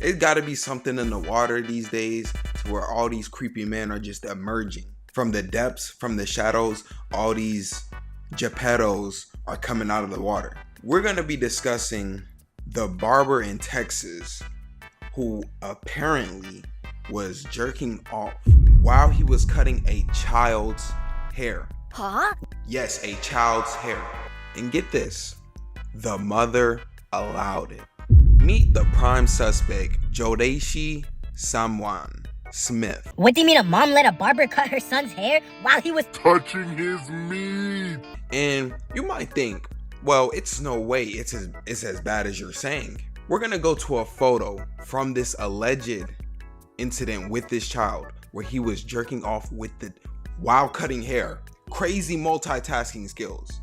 It gotta be something in the water these days to where all these creepy men are just emerging. From the depths, from the shadows, all these Geppettos are coming out of the water. We're gonna be discussing the barber in Texas who apparently was jerking off while he was cutting a child's hair. Huh? Yes, a child's hair. And get this, the mother allowed it. Meet the prime suspect, Jodeshi Samwan Smith. What do you mean a mom let a barber cut her son's hair while he was touching his meat? And you might think, well, it's no way it's as bad as you're saying. We're gonna go to a photo from this alleged incident with this child where he was jerking off while cutting hair. Crazy multitasking skills.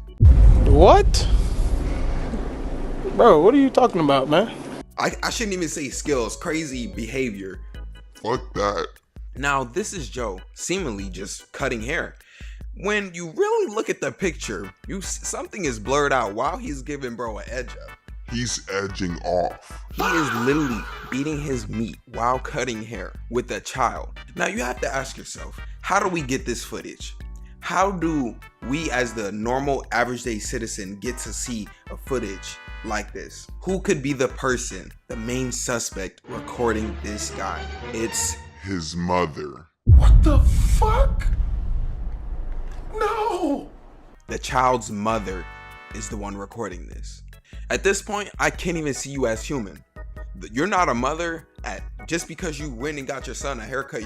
What? Bro, what are you talking about, man? I shouldn't even say skills, crazy behavior. Fuck that. Now, this is Joe seemingly just cutting hair. When you really look at the picture, something is blurred out while he's giving bro an edge up. He's edging off. He is literally beating his meat while cutting hair with a child. Now you have to ask yourself, how do we get this footage? How do we as the normal average day citizen get to see a footage like this? Who could be the person, the main suspect recording this guy? It's his mother. What the fuck? No! The child's mother is the one recording this. At this point, I can't even see you as human. You're not a mother just because you went and got your son a haircut.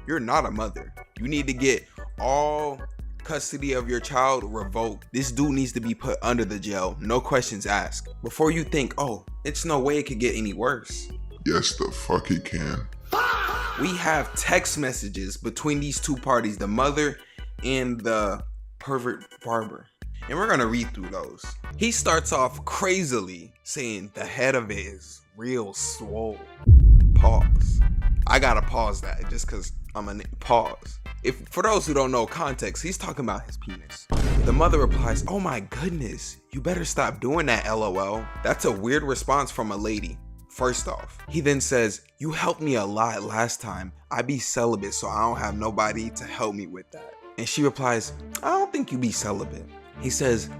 You're not a mother. You need to get all custody of your child revoked. This dude needs to be put under the jail. No questions asked. Before you think, oh, it's no way it could get any worse. Yes, the fuck it can. We have text messages between these two parties, the mother and the pervert barber. And we're gonna read through those. He starts off crazily saying the head of it is real swole. Pause. I gotta pause that just cause I'm a pause. For those who don't know context, he's talking about his penis. The mother replies, oh my goodness, you better stop doing that, LOL. That's a weird response from a lady. First off, he then says, you helped me a lot last time. I be celibate, so I don't have nobody to help me with that. And she replies, I don't think you be celibate. He says,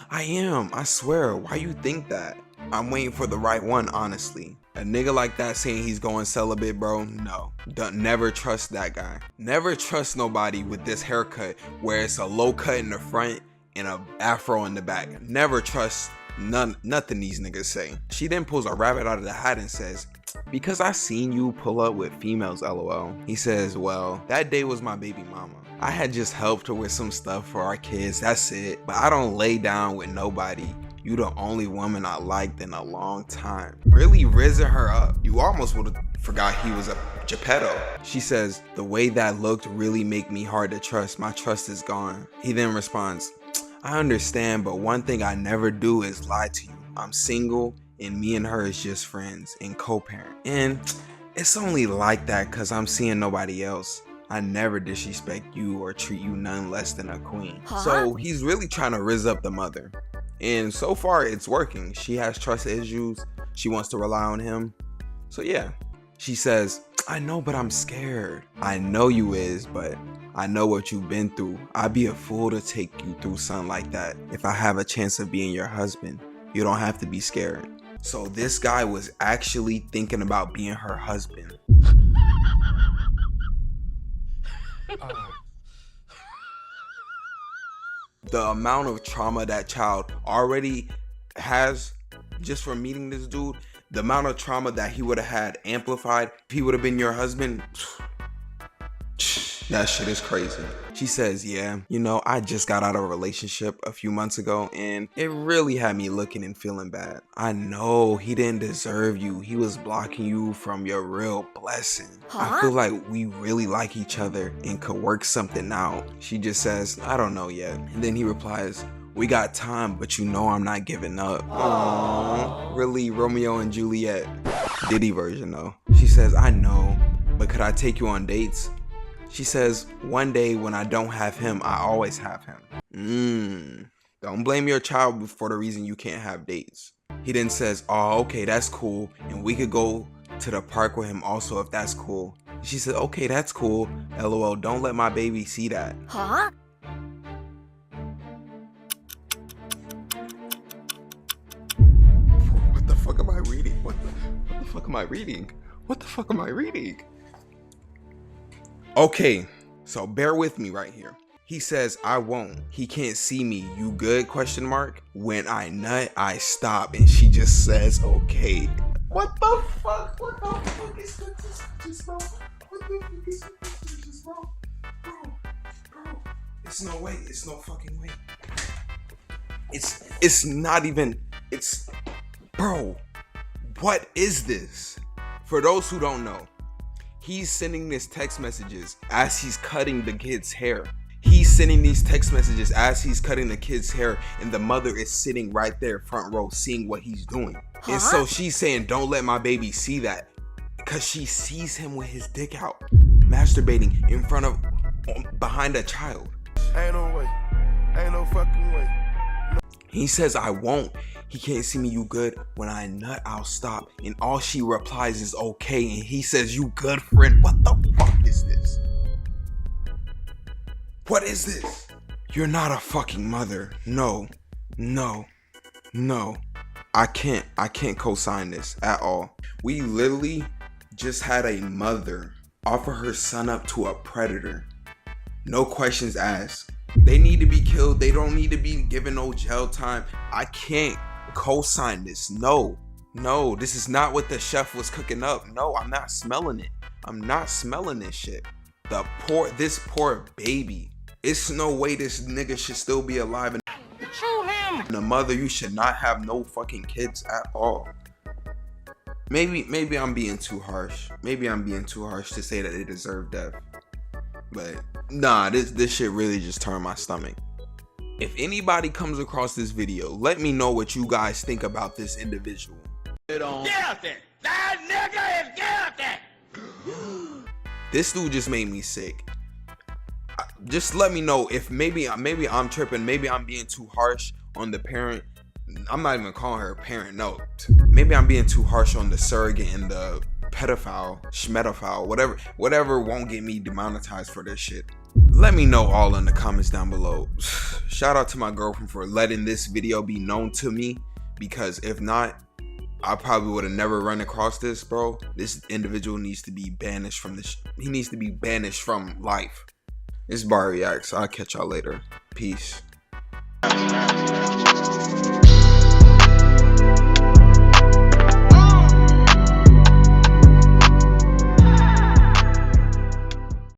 I am, I swear, why you think that? I'm waiting for the right one, honestly. A nigga like that saying he's going celibate, bro, no. Never trust that guy. Never trust nobody with this haircut where it's a low cut in the front and a afro in the back. Never trust nothing these niggas say. She then pulls a rabbit out of the hat and says, because I seen you pull up with females, LOL. He says, well, that day was my baby mama. I had just helped her with some stuff for our kids, that's it. But I don't lay down with nobody. You the only woman I liked in a long time. Really risen her up. You almost would have forgot he was a Geppetto. She says, the way that looked really make me hard to trust. My trust is gone. He then responds, I understand, but one thing I never do is lie to you. I'm single and me and her is just friends and co-parent. And it's only like that cause I'm seeing nobody else. I never disrespect you or treat you none less than a queen. Huh? So he's really trying to rizz up the mother. And so far it's working. She has trust issues. She wants to rely on him. So yeah, she says, I know, but I'm scared. I know you is, but I know what you've been through. I'd be a fool to take you through something like that. If I have a chance of being your husband, you don't have to be scared. So this guy was actually thinking about being her husband. The amount of trauma that child already has just from meeting this dude, the amount of trauma that he would have had amplified if he would have been your husband, that shit is crazy. She says, yeah, I just got out of a relationship a few months ago and it really had me looking and feeling bad. I know he didn't deserve you. He was blocking you from your real blessing. Huh? I feel like we really like each other and could work something out. She just says, I don't know yet. And then he replies, we got time, but I'm not giving up. Aww. Really, Romeo and Juliet. Diddy version though. She says, I know, but could I take you on dates? She says, one day when I don't have him, I always have him. Don't blame your child for the reason you can't have dates. He then says, oh, okay, that's cool. And we could go to the park with him also, if that's cool. She said, okay, that's cool. LOL, don't let my baby see that. Huh? What the fuck am I reading? What the fuck am I reading? What the fuck am I reading? Okay, so bear with me right here. He says, I won't. He can't see me. You good? Question mark. When I nut, I stop. And she just says, okay. What the fuck? What the fuck is this, bro? What the fuck is this, bro? Bro. It's no way. It's no fucking way. It's not even, bro, what is this? For those who don't know, he's sending these text messages as he's cutting the kid's hair. He's sending these text messages as he's cutting the kid's hair, and the mother is sitting right there front row seeing what he's doing. Huh? And so she's saying, don't let my baby see that, because she sees him with his dick out, masturbating in front of, behind a child. Ain't no way. Ain't no fucking way. He says, I won't. He can't see me. You good? When I nut, I'll stop. And all she replies is okay. And he says, you good, friend? What the fuck is this? What is this? You're not a fucking mother. No. I can't co-sign this at all. We literally just had a mother offer her son up to a predator. No questions asked. They need to be killed. They don't need to be given no jail time. I can't co-sign this. No, this is not what the chef was cooking up. No, I'm not smelling it. I'm not smelling this shit. This poor baby. It's no way this nigga should still be alive. And the mother, you should not have no fucking kids at all. Maybe I'm being too harsh. Maybe I'm being too harsh to say that they deserve death. But nah, this shit really just turned my stomach. If anybody comes across this video, let me know what you guys think about this individual. Guilty! That nigga is guilty! This dude just made me sick. Just let me know if maybe I'm tripping, maybe I'm being too harsh on the parent. I'm not even calling her a parent, no. Maybe I'm being too harsh on the surrogate and the pedophile, schmedophile, whatever won't get me demonetized for this shit. Let me know all in the comments down below. Shout out to my girlfriend for letting this video be known to me, because if not, I probably would have never run across this, bro. This individual needs to be banished from this. He needs to be banished from life. It's Bar Reacts. I'll catch y'all later. Peace.